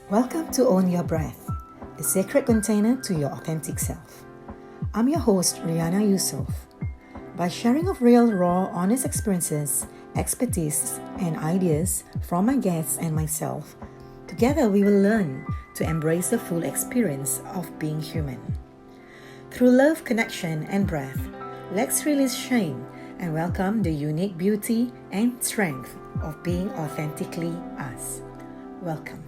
Welcome to Own Your Breath, a sacred container to your authentic self. I'm your host, Rihanna Yusof. By sharing of real, raw, honest experiences, expertise, and ideas from my guests and myself, together we will learn to embrace the full experience of being human. Through love, connection, and breath, let's release shame and welcome the unique beauty and strength of being authentically us. Welcome.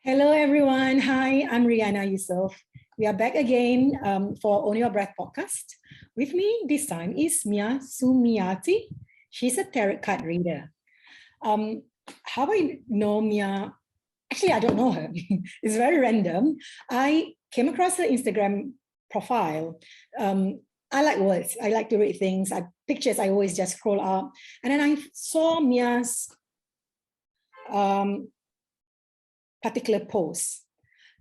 Hello, everyone. Hi, I'm Rihanna Yusof. We are back again for Own Your Breath podcast. With me this time is Mia Sumiati. She's a tarot card reader. How I know Mia? Actually, I don't know her. It's very random. I came across her Instagram profile. I like words. I like to read things. Pictures, I always just scroll up. And then I saw Mia's particular post.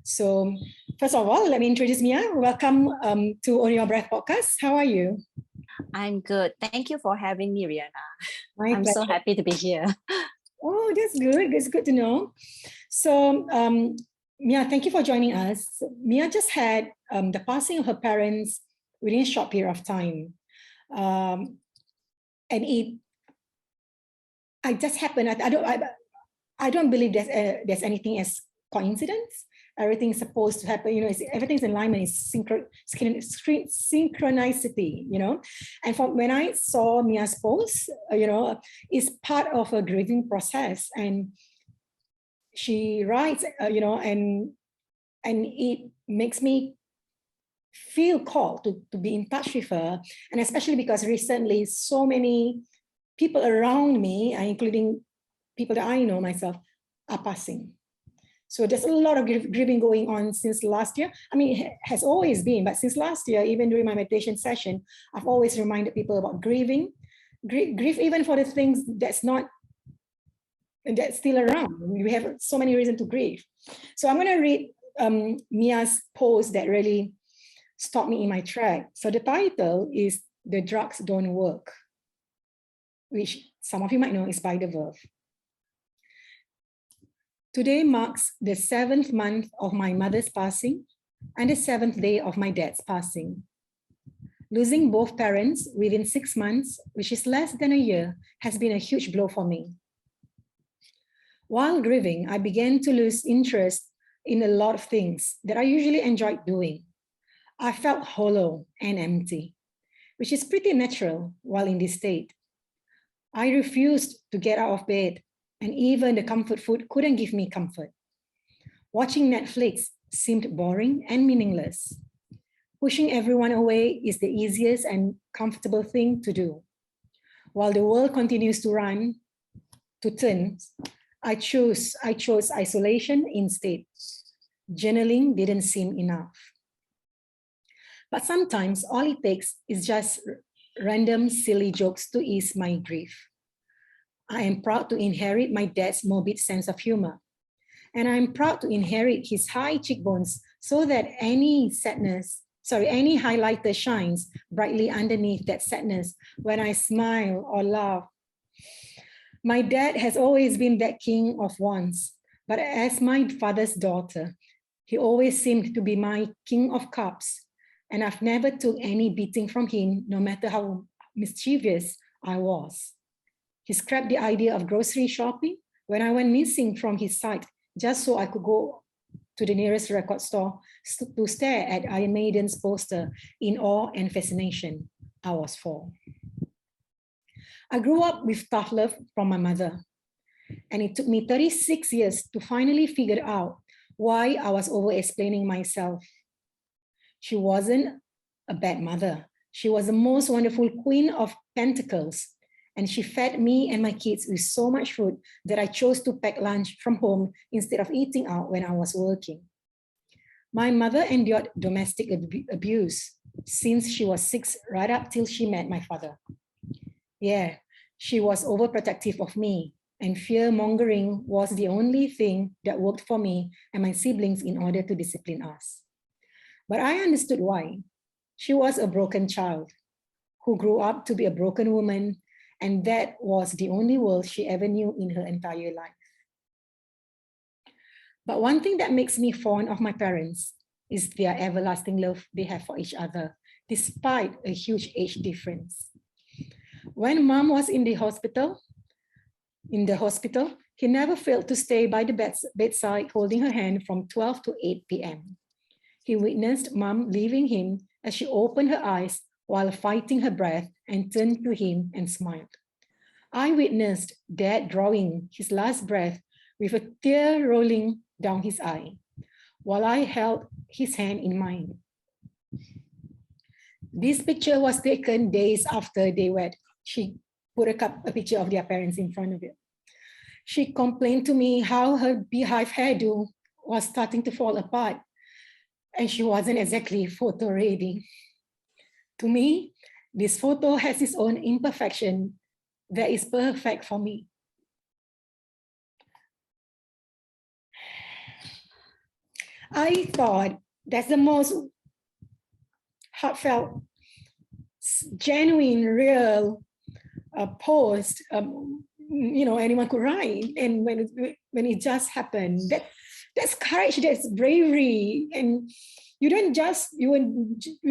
So first of all, let me introduce Mia. Welcome to On Your Breath podcast. How are you? I'm good. Thank you for having me, Rihanna. I'm pleasure. so happy to be here. Oh, that's good. It's good to know. So Mia, thank you for joining us. Mia just had the passing of her parents within a short period of time. And it just happened. I don't believe there's anything as coincidence. Everything's supposed to happen, everything's in alignment, is synchronicity, And from when I saw Mia's post, it's part of a grieving process. And she writes, and it makes me feel called to be in touch with her. And especially because recently so many people around me, including people that I know myself, are passing. So there's a lot of grieving going on since last year. I mean, it has always been, but since last year, even during my meditation session, I've always reminded people about grieving. Grieve even for the things that's still around. We have so many reasons to grieve. So I'm going to read Mia's post that really stopped me in my track. So the title is "The Drugs Don't Work," which some of you might know is by the Verve. Today marks the 7th month of my mother's passing and the 7th day of my dad's passing. Losing both parents within 6 months, which is less than a year, has been a huge blow for me. While grieving, I began to lose interest in a lot of things that I usually enjoyed doing. I felt hollow and empty, which is pretty natural while in this state. I refused to get out of bed, and even the comfort food couldn't give me comfort. Watching Netflix seemed boring and meaningless. Pushing everyone away is the easiest and comfortable thing to do. While the world continues to turn, I chose isolation instead. Journaling didn't seem enough. But sometimes all it takes is just random silly jokes to ease my grief. I am proud to inherit my dad's morbid sense of humor. And I'm proud to inherit his high cheekbones so that any highlighter shines brightly underneath that sadness when I smile or laugh. My dad has always been that king of wands, but as my father's daughter, he always seemed to be my king of cups. And I've never took any beating from him, no matter how mischievous I was. He scrapped the idea of grocery shopping when I went missing from his sight, just so I could go to the nearest record store to stare at Iron Maiden's poster in awe and fascination. I was 4. I grew up with tough love from my mother, and it took me 36 years to finally figure out why I was over-explaining myself. She wasn't a bad mother. She was the most wonderful queen of pentacles. And she fed me and my kids with so much food that I chose to pack lunch from home instead of eating out when I was working. My mother endured domestic abuse since she was 6, right up till she met my father. Yeah, she was overprotective of me, and fear-mongering was the only thing that worked for me and my siblings in order to discipline us. But I understood why. She was a broken child. who grew up to be a broken woman, and that was the only world she ever knew in her entire life. But one thing that makes me fond of my parents is their everlasting love they have for each other, despite a huge age difference. When mom was in the hospital, he never failed to stay by the bedside holding her hand from 12 to 8 p.m. He witnessed mom leaving him as she opened her eyes while fighting her breath and turned to him and smiled. I witnessed dad drawing his last breath with a tear rolling down his eye while I held his hand in mine. This picture was taken days after they wed. She put a picture of their parents in front of it. She complained to me how her beehive hairdo was starting to fall apart, and she wasn't exactly photo ready. To me, this photo has its own imperfection that is perfect for me. I thought that's the most heartfelt, genuine, real post anyone could write. And when it just happened, that's courage, that's bravery. And we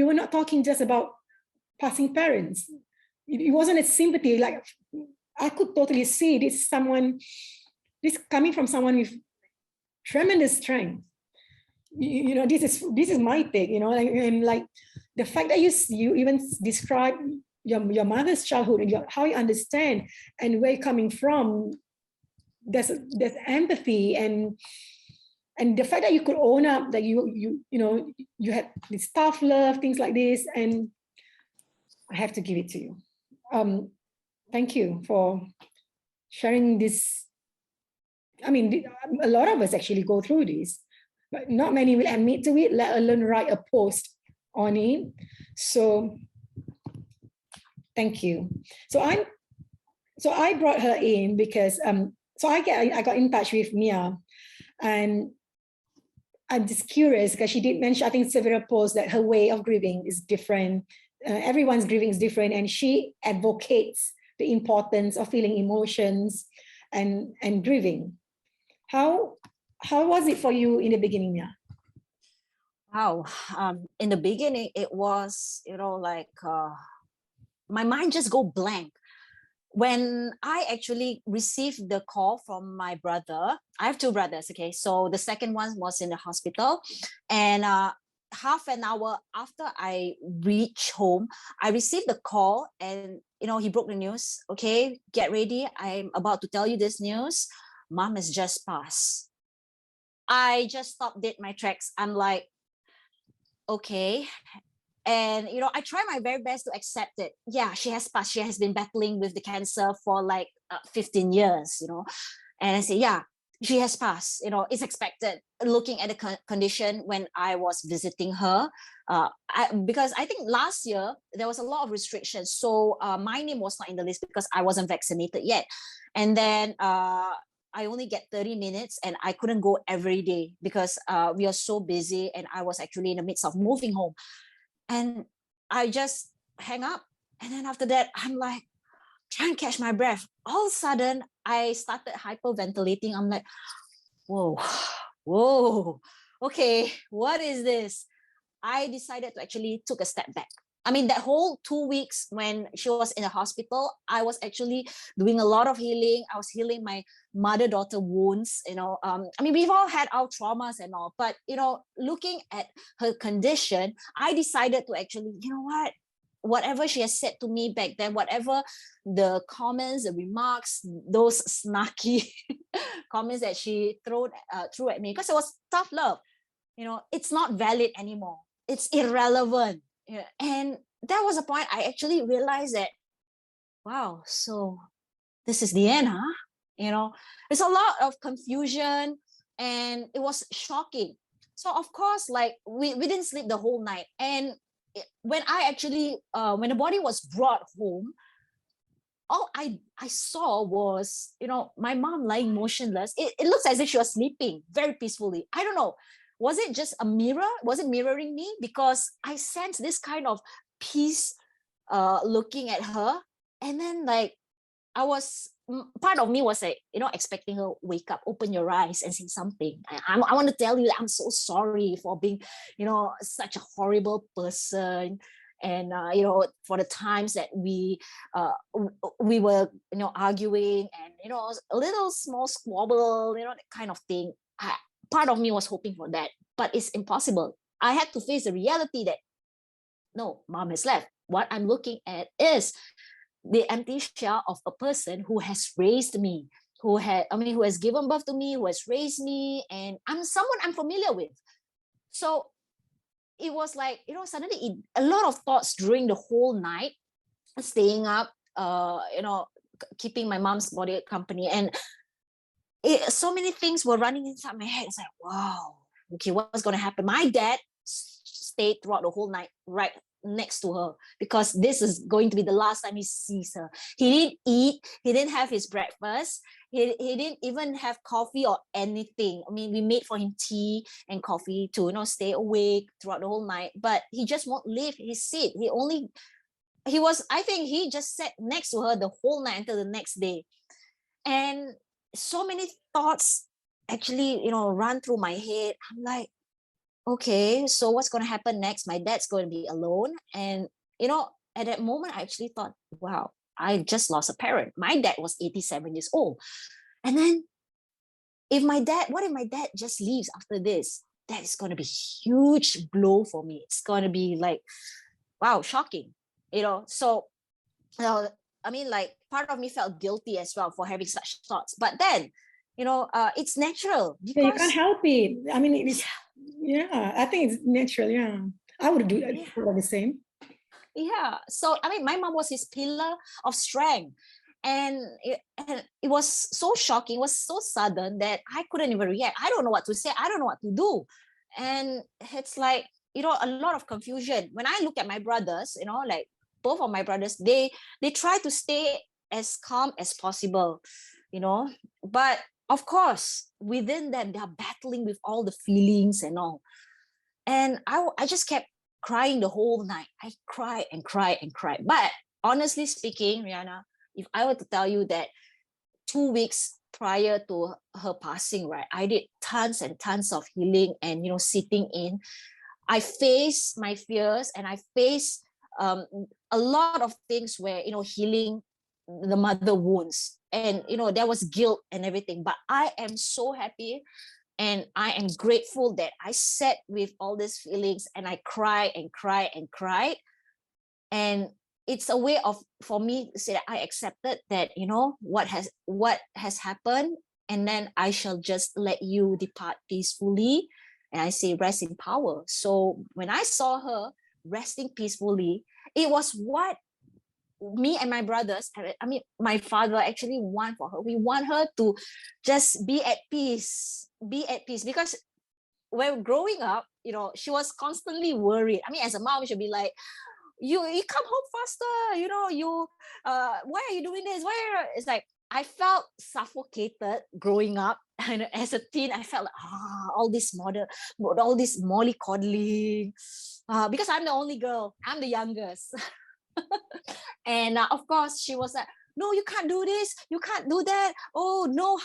were not talking just about passing parents. It wasn't a sympathy. Like, I could totally see this coming from someone with tremendous strength. This is my take, and like the fact that you even describe your mother's childhood and how you understand and where you're coming from, there's empathy, and the fact that you could own up that you had this tough love, things like this, and I have to give it to you. Thank you for sharing this. I mean, a lot of us actually go through this, but not many will admit to it, let alone write a post on it. So thank you. So I brought her in because I got in touch with Mia, and I'm just curious because she did mention, I think, several posts that her way of grieving is different. Everyone's grieving is different, and she advocates the importance of feeling emotions and grieving. How was it for you in the beginning, Mia? Wow. In the beginning, it was, my mind just go blank. When I actually received the call from my brother, I have two brothers, okay? So the second one was in the hospital, and half an hour after I reached home, I received the call, and he broke the news. Okay, get ready. I'm about to tell you this news. Mom has just passed. I just stopped dead my tracks. I'm like, okay. And I try my very best to accept it. Yeah, she has passed. She has been battling with the cancer for like 15 years, and I say, yeah, she has passed. It's expected, looking at the condition when I was visiting her, because I think last year there was a lot of restrictions, so my name was not in the list because I wasn't vaccinated yet. And then I only get 30 minutes, and I couldn't go every day because we are so busy, and I was actually in the midst of moving home. And I just hang up. And then after that, I'm like, trying to catch my breath. All of a sudden, I started hyperventilating. I'm like, whoa, okay, what is this? I decided to actually took a step back. I mean, that whole 2 weeks when she was in the hospital, I was actually doing a lot of healing. I was healing my mother-daughter wounds. I mean, we've all had our traumas and all, but looking at her condition, I decided to actually, whatever she has said to me back then, whatever the comments, the remarks, those snarky comments that she threw at me, because it was tough love, it's not valid anymore. It's irrelevant. Yeah. And that was a point I actually realized that, wow, so this is the end, huh? There's a lot of confusion, and it was shocking. So of course, like we didn't sleep the whole night. And when I actually, when the body was brought home, all I saw was, my mom lying motionless. It looks as if she was sleeping very peacefully. I don't know. Was it just a mirror? Was it mirroring me? Because I sensed this kind of peace looking at her, and then like part of me was like, expecting her wake up, open your eyes and say something. I want to tell you that I'm so sorry for being, such a horrible person. And, for the times that we were, arguing and, a little small squabble, that kind of thing. Part of me was hoping for that, but it's impossible. I had to face the reality that no, mom has left. What I'm looking at is the empty shell of a person who has raised me, who has given birth to me, who has raised me, and I'm someone I'm familiar with. So it was like, suddenly a lot of thoughts during the whole night, staying up, keeping my mom's body company, and so many things were running inside my head. It's like, wow, okay, what's going to happen? My dad stayed throughout the whole night right next to her, because this is going to be the last time he sees her. He didn't eat, he didn't have his breakfast, he didn't even have coffee or anything. I mean, we made for him tea and coffee to stay awake throughout the whole night, but he just won't leave his seat. I think he just sat next to her the whole night until the next day. And so many thoughts actually run through my head. I'm like, okay, so what's going to happen next? My dad's going to be alone. And, at that moment, I actually thought, wow, I just lost a parent. My dad was 87 years old. And then what if my dad just leaves after this? That is going to be huge blow for me. It's going to be like, wow, shocking, So, I mean, like, part of me felt guilty as well for having such thoughts. But then, it's natural because you can't help it. I mean, it's I think it's natural. Yeah, I would do the same. Yeah. So I mean, my mom was his pillar of strength, and it was so shocking. It was so sudden that I couldn't even react. I don't know what to say. I don't know what to do, and it's like a lot of confusion. When I look at my brothers, like both of my brothers, they try to stay as calm as possible, but of course within them they are battling with all the feelings and all. And I just kept crying the whole night. I cried and cried and cried. But honestly speaking, Rihanna, if I were to tell you that 2 weeks prior to her passing, right, I did tons and tons of healing and sitting in. I faced my fears and I faced a lot of things where healing the mother wounds, and there was guilt and everything. But I am so happy and I am grateful that I sat with all these feelings and I cried and cried and cried. And it's a way for me to say that I accepted that, what has happened. And then I shall just let you depart peacefully. And I say, rest in power. So when I saw her resting peacefully, it was what me and my brothers, I mean, my father actually want for her. We want her to just be at peace, because when growing up, she was constantly worried. I mean, as a mom, she'll be like, you come home faster, you why are you doing this? It's like I felt suffocated growing up. And as a teen, I felt like all this mollycoddling, because I'm the only girl, I'm the youngest. And of course she was like, no, you can't do this, you can't do that, oh no,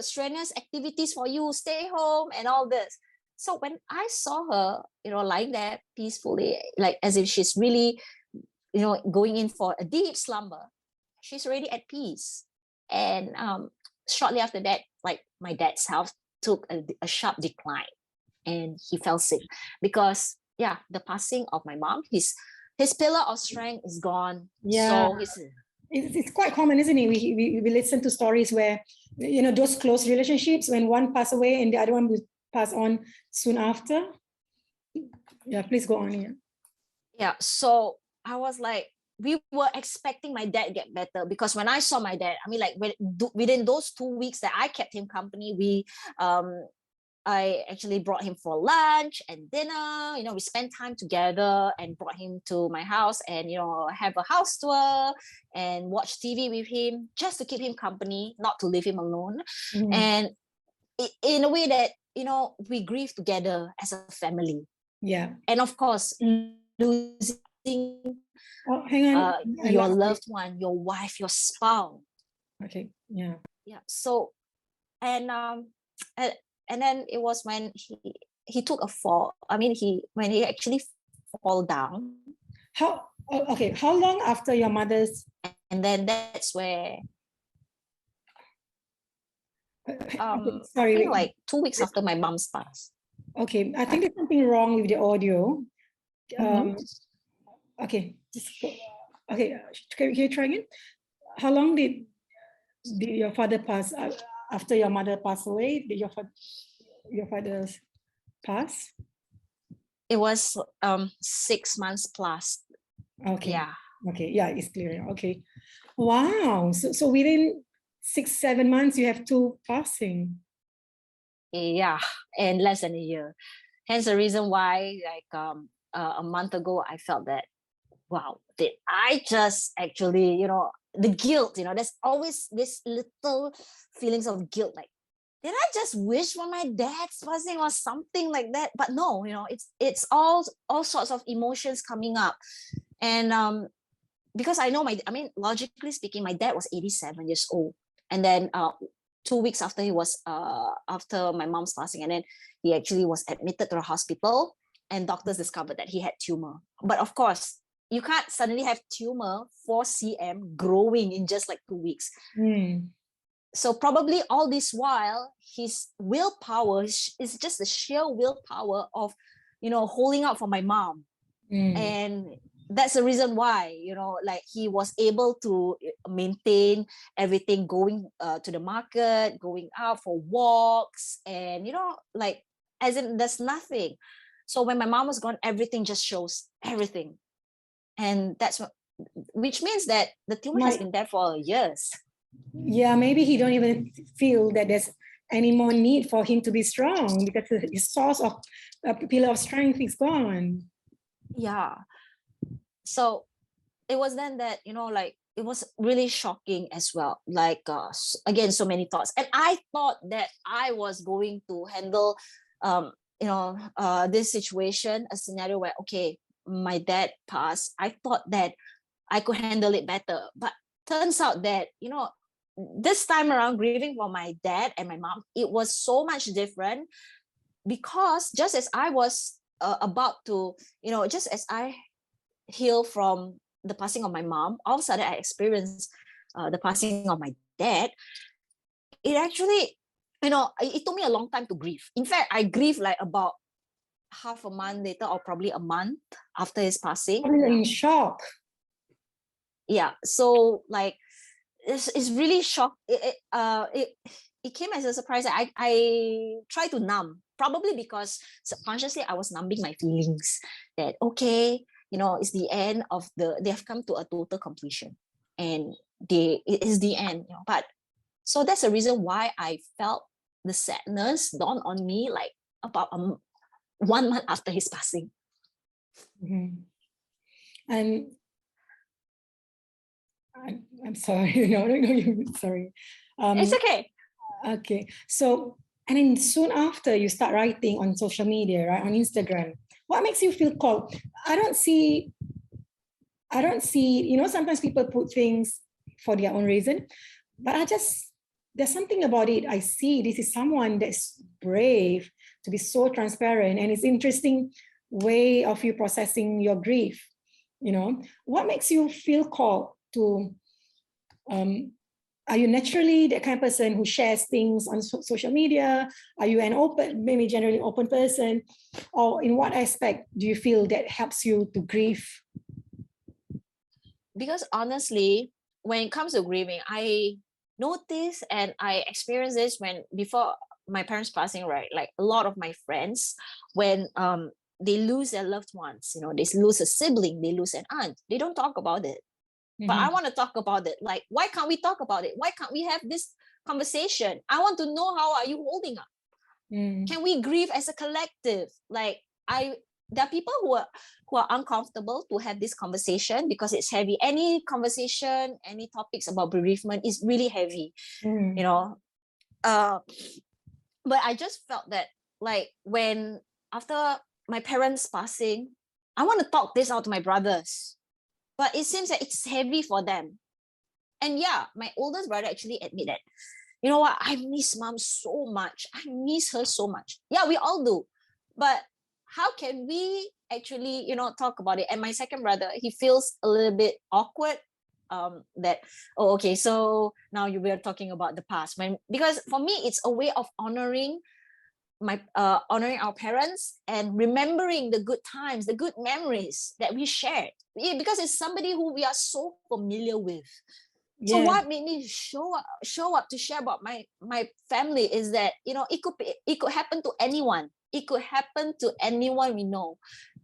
strenuous activities for you, stay home and all this. So when I saw her lying there peacefully, like as if she's really going in for a deep slumber, she's already at peace. And shortly after that, like, my dad's health took a sharp decline and he fell sick because the passing of my mom, his pillar of strength is gone. Yeah. So it's quite common, isn't it? We listen to stories where, those close relationships, when one pass away and the other one will pass on soon after. Yeah, please go on. Yeah. So I was like, we were expecting my dad to get better, because when I saw my dad, I mean, like within those 2 weeks that I kept him company, I actually brought him for lunch and dinner. We spent time together and brought him to my house and, have a house tour and watch TV with him just to keep him company, not to leave him alone. Mm-hmm. And in a way that, we grieve together as a family. Yeah. And of course, losing Oh, hang on. I your lost you. loved one, your wife, your spouse. Okay. Yeah. Yeah. So and and, and then it was when he took a fall. I mean, when he actually fall down, Okay. How long after your mother's? and then that's where Okay, I sorry. think Wait. like 2 weeks after my mom's passed. Okay. I think there's something wrong with the audio. Mhm. Okay. Okay. Can you try again? How long did your father pass after your mother passed away? Did your father pass? It was 6 months plus. Okay. Yeah. Okay. Yeah, it's clear. Okay. Wow. So within 6-7 months, you have two passing. Yeah, and less than a year. Hence the reason why, like a month ago, I felt that, wow, did I just actually, the guilt, there's always this little feelings of guilt, like, did I just wish for my dad's passing or something like that? But no, it's all sorts of emotions coming up, and because I know logically speaking, my dad was 87 years old, and then 2 weeks after after my mom's passing, and then he actually was admitted to the hospital, and doctors discovered that he had tumor. But of course, you can't suddenly have tumor 4 cm growing in just like 2 weeks. Mm. So probably all this while, his willpower is just the sheer willpower of, holding out for my mom. And that's the reason why, like he was able to maintain everything, going to the market, going out for walks, and like, as in there's nothing. So when my mom was gone, everything just shows everything. And that's what, which means that the tumor has been there for years. Yeah, maybe he don't even feel that there's any more need for him to be strong because his source of a pillar of strength is gone. Yeah. So it was then that, like, it was really shocking as well. Like, again, so many thoughts. And I thought that I was going to handle, this situation, a scenario where, okay, my dad passed. I thought that I could handle it better. But turns out that, this time around, grieving for my dad and my mom, it was so much different, because just as I was about to, just as I heal from the passing of my mom, all of a sudden I experienced the passing of my dad. It actually, it took me a long time to grieve. In fact, I grieved like about half a month later, or probably a month after his passing. I'm in shock. Yeah. So like, it's really shock. It came as a surprise. I tried to numb, probably because subconsciously I was numbing my feelings that, okay, it's the end of they have come to a total completion, and it is the end. But so that's the reason why I felt the sadness dawn on me like about 1 month after his passing. Mm-hmm. And I'm sorry, no, sorry. It's okay. Okay, so and then soon after you start writing on social media, right, on Instagram. What makes you feel called? I don't see. Sometimes people put things for their own reason, but there's something about it. I see this is someone that's brave to be so transparent, and it's interesting way of you processing your grief. What makes you feel called to? Are you naturally that kind of person who shares things on social media? Are you an maybe generally open person? Or in what aspect do you feel that helps you to grieve? Because honestly, when it comes to grieving, I notice and I experience this when before my parents passing, right? Like a lot of my friends, when they lose their loved ones, they lose a sibling, they lose an aunt, they don't talk about it. But I want to talk about it. Like, why can't we talk about it? Why can't we have this conversation? I want to know, how are you holding up? Can we grieve as a collective? Like, there are people who are uncomfortable to have this conversation because it's heavy. Any conversation, any topics about bereavement is really heavy, but I just felt that, like, when after my parents passing, I want to talk this out to my brothers, but it seems that it's heavy for them. And yeah, my oldest brother actually admitted that, you know what, I miss mom so much. I miss her so much. Yeah, we all do. But how can we actually, talk about it? And my second brother, he feels a little bit awkward, that, oh, okay, so now you were talking about the past. Because for me, it's a way of honoring honoring our parents and remembering the good times, the good memories that we shared. Because it's somebody who we are so familiar with. So what made me show up to share about my family is that, it could happen to anyone. It could happen to anyone we know.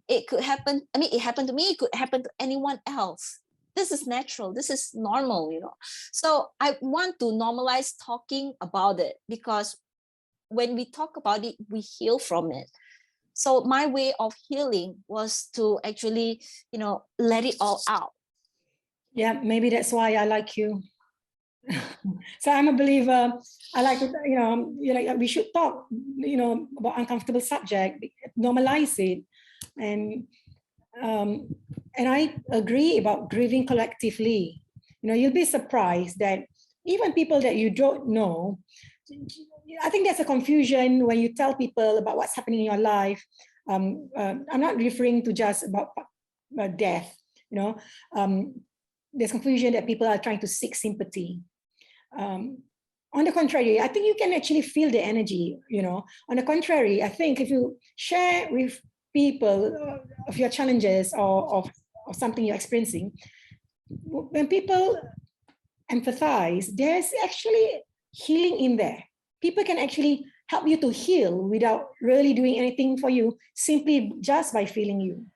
It could happen. I mean, it happened to me. It could happen to anyone else. This is natural. This is normal, So I want to normalize talking about it, because when we talk about it, we heal from it. So my way of healing was to actually, let it all out. Yeah, maybe that's why I like you. So I'm a believer. I like it, we should talk, about uncomfortable subject, normalize it. And I agree about grieving collectively. You'll be surprised that even people that you don't know, I think there's a confusion when you tell people about what's happening in your life. I'm not referring to just about death, there's confusion that people are trying to seek sympathy. On the contrary, I think you can actually feel the energy, On the contrary, I think if you share with people of your challenges or of something you're experiencing, when people empathize, there's actually healing in there. People can actually help you to heal without really doing anything for you, simply just by feeling you.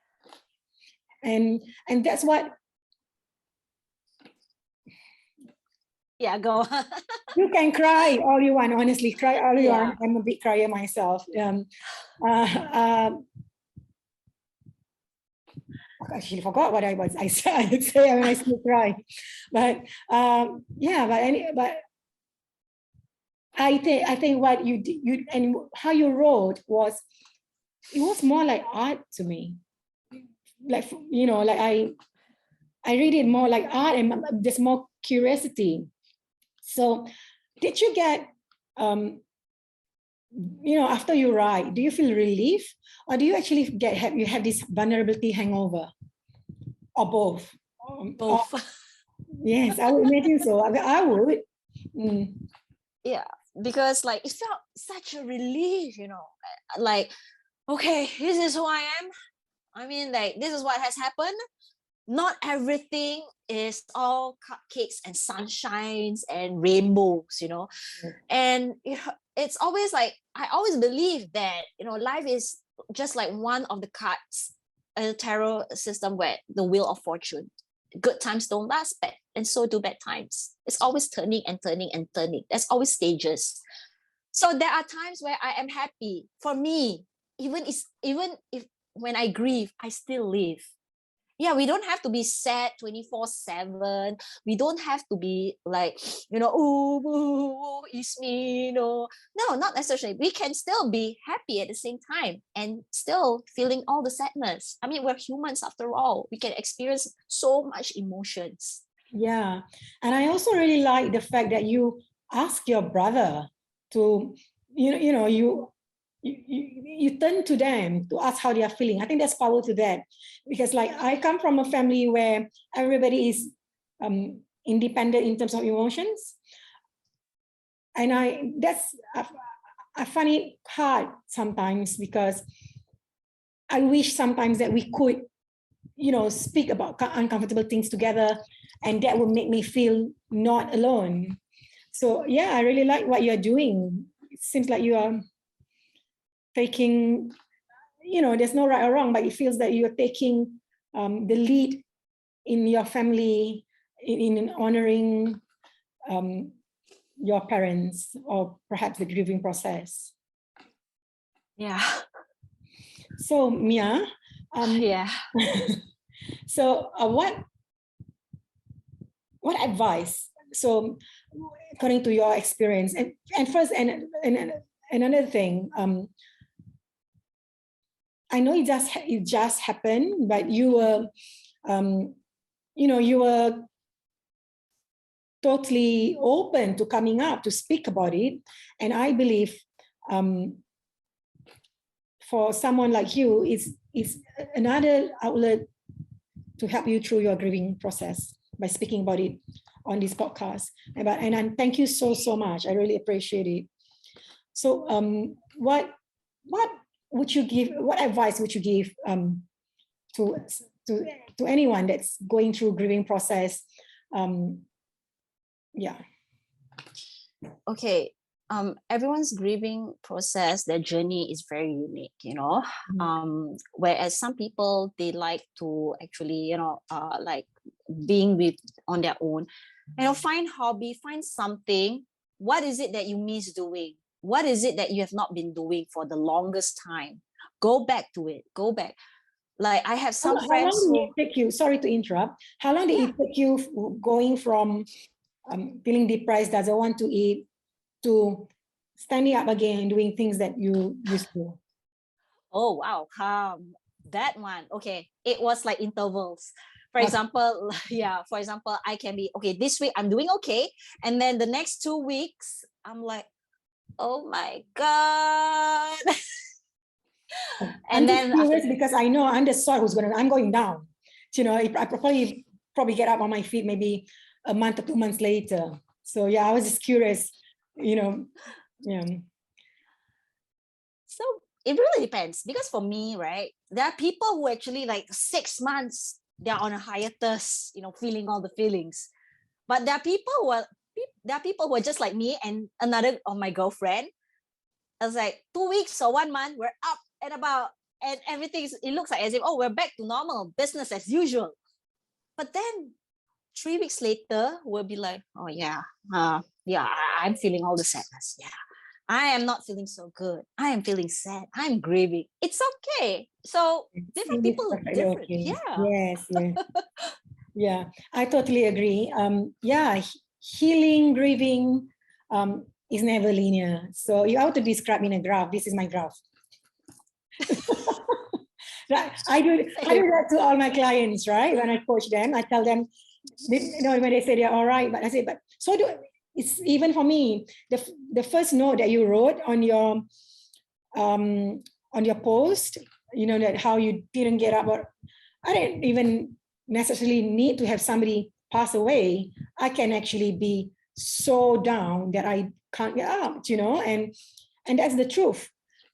And that's what. Yeah, go. You can cry all you want, honestly, cry all you want. I'm a big crier myself. I actually forgot what I would say when I still cry. But but I think what you and how you wrote was more like art to me. Like, like I read it more like art and there's more curiosity. So did you get, after you write, do you feel relief, or do you actually you have this vulnerability hangover, or both? Both. Yes, I would imagine so. I would. Yeah, because like it felt such a relief, like, okay, this is who I am. I mean, like, this is what has happened. Not everything is all cupcakes and sunshines and rainbows, and it's always like, I always believe that, life is just like one of the cards in a tarot system, where the wheel of fortune, good times don't last, and so do bad times. It's always turning and turning and turning. There's always stages. So there are times where I am happy. For me, even if when I grieve, I still live. Yeah, we don't have to be sad 24/7. We don't have to be like, oh, it's me, No, not necessarily. We can still be happy at the same time and still feeling all the sadness. I mean, we're humans after all. We can experience so much emotions. Yeah. And I also really like the fact that you ask your brother to, you turn to them to ask how they are feeling. I think there's power to that, because like I come from a family where everybody is independent in terms of emotions, and I find it hard sometimes, because I wish sometimes that we could, speak about uncomfortable things together, and that would make me feel not alone. So yeah, I really like what you're doing. It seems like you are taking, there's no right or wrong, but it feels that you're taking the lead in your family in honoring your parents, or perhaps the grieving process. Yeah. So Mia, yeah. So what advice? So according to your experience, and first, and another thing, I know it just happened, but you were, you were totally open to coming up to speak about it. And I believe for someone like you, it's another outlet to help you through your grieving process by speaking about it on this podcast. And thank you so much. I really appreciate it. So what would you give, what advice would you give to anyone that's going through grieving process? Yeah. Okay. Everyone's grieving process, their journey is very unique, whereas some people, they like to actually, like being with on their own, find hobby, find something. What is it that you miss doing? What is it that you have not been doing for the longest time? Go back to it. Go back. Like I have some friends how long did it take you? Sorry to interrupt. How long did it take you going from feeling depressed, doesn't want to eat, to standing up again and doing things that you used to? Oh wow. That one. Okay. It was like intervals. For example, I can be okay, this week I'm doing okay. And then the next 2 weeks, I'm like, oh my God. And then curious because I know I'm the sort I'm going down. I probably get up on my feet maybe a month or 2 months later. So yeah, I was just curious, Yeah. So it really depends, because for me, right, there are people who actually like 6 months, they're on a hiatus, feeling all the feelings. But there are people who are just like me and another of my girlfriend. I was like 2 weeks or 1 month, we're up and about, and it looks like as if, we're back to normal, business as usual. But then 3 weeks later, we'll be like, oh yeah, I'm feeling all the sadness. Yeah, I am not feeling so good. I am feeling sad. I'm grieving. It's okay. So different people are different. Okay. Yeah. Yes. Yeah, I totally agree. Healing, grieving is never linear. So you have to describe in a graph. This is my graph. Right. I do that to all my clients, right? When I coach them, I tell them, when they say they're all right, but I say, but so it's even for me, the first note that you wrote on your post, that how you didn't get up, or I didn't even necessarily need to have somebody pass away. I can actually be so down that I can't get up, and that's the truth.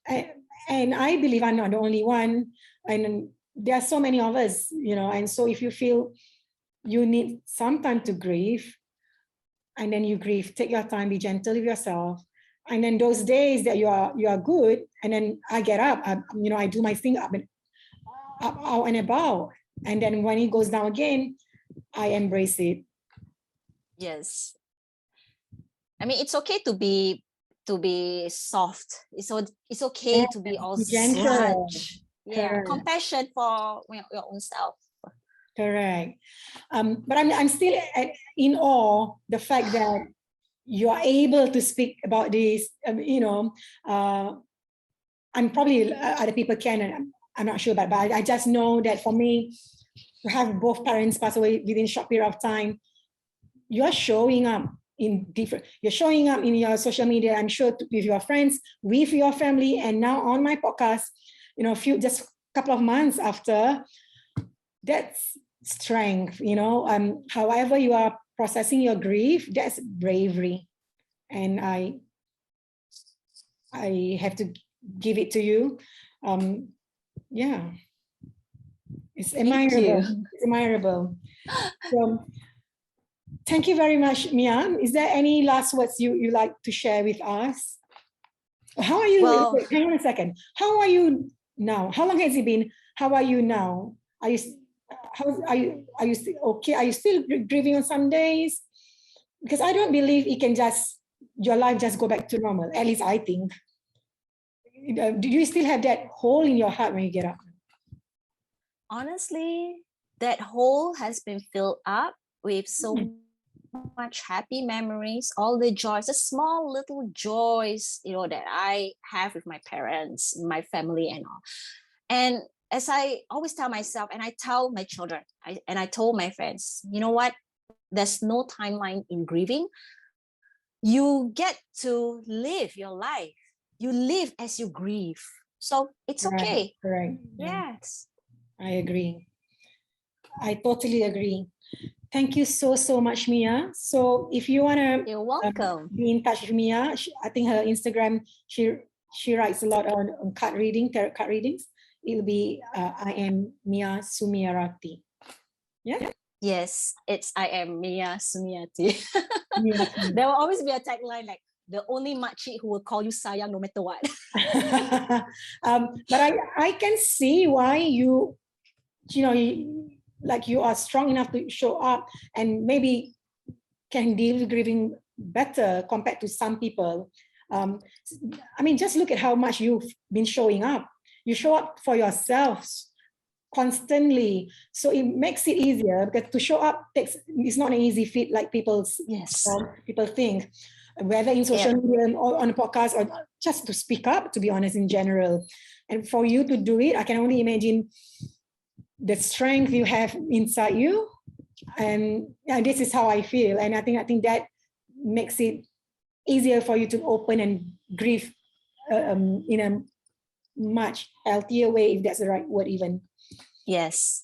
And I believe I'm not the only one. And there are so many of us, and so if you feel you need some time to grieve, and then you grieve, take your time, be gentle with yourself. And then those days that you are good, and then I get up, I do my thing up out and about. And then when it goes down again, I embrace it. Yes. I mean, it's okay to be soft. It's okay to be also gentle. Yeah, compassion for your own self. Correct. But I'm still in awe the fact that you are able to speak about this. And probably other people can. I'm not sure, but I just know that for me, to have both parents pass away within a short period of time, you're showing up you're showing up in your social media, I'm sure, with your friends, with your family, and now on my podcast, just a couple of months after. That's strength, however you are processing your grief, that's bravery. And I have to give it to you. Yeah. It's admirable. It's admirable. So thank you very much, Mia. Is there any last words you like to share with us? How are you? Well, hang on a second. How are you now? How long has it been? How are you now? Are you still okay? Are you still grieving on some days? Because I don't believe it can your life just go back to normal. At least I think. Do you still have that hole in your heart when you get up? Honestly, that hole has been filled up with so much happy memories, all the joys, the small little joys, that I have with my parents, my family, and all. And as I always tell myself, and I tell my children, and I told my friends, you know what? There's no timeline in grieving. You get to live your life. You live as you grieve. So it's okay. Right. Yes. I agree. I totally agree. Thank you so much, Mia. So if you want to You're welcome. be in touch with Mia, I think her Instagram, she writes a lot on card reading, tarot card readings. It'll be I am Mia Sumiarati. Yeah. Yes, it's I am Mia Sumiati. Mia. There will always be a tagline like the only makcik who will call you sayang no matter what. But I can see why you know, like you are strong enough to show up and maybe can deal with grieving better compared to some people. I mean, just look at how much you've been showing up. You show up for yourselves constantly, so it makes it easier, because to show up it's not an easy feat like people think, whether in social media or on a podcast or just to speak up, to be honest, in general. And for you to do it, I can only imagine the strength you have inside you. And this is how I feel. And I think that makes it easier for you to open and grieve in a much healthier way, if that's the right word even. Yes.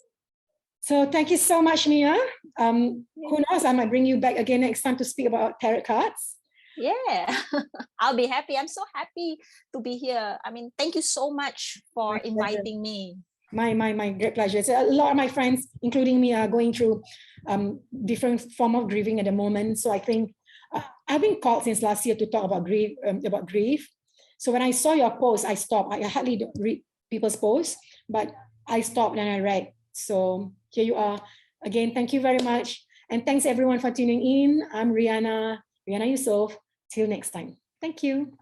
So thank you so much, Mia. Who knows, I might bring you back again next time to speak about tarot cards. Yeah, I'll be happy. I'm so happy to be here. I mean, thank you so much for inviting me. My great pleasure. So a lot of my friends, including me, are going through different form of grieving at the moment. So I think I've been called since last year to talk about grief. So when I saw your post, I stopped. I hardly don't read people's posts, but I stopped and I read. So here you are. Again, thank you very much. And thanks everyone for tuning in. I'm Rihanna Yusuf. Till next time. Thank you.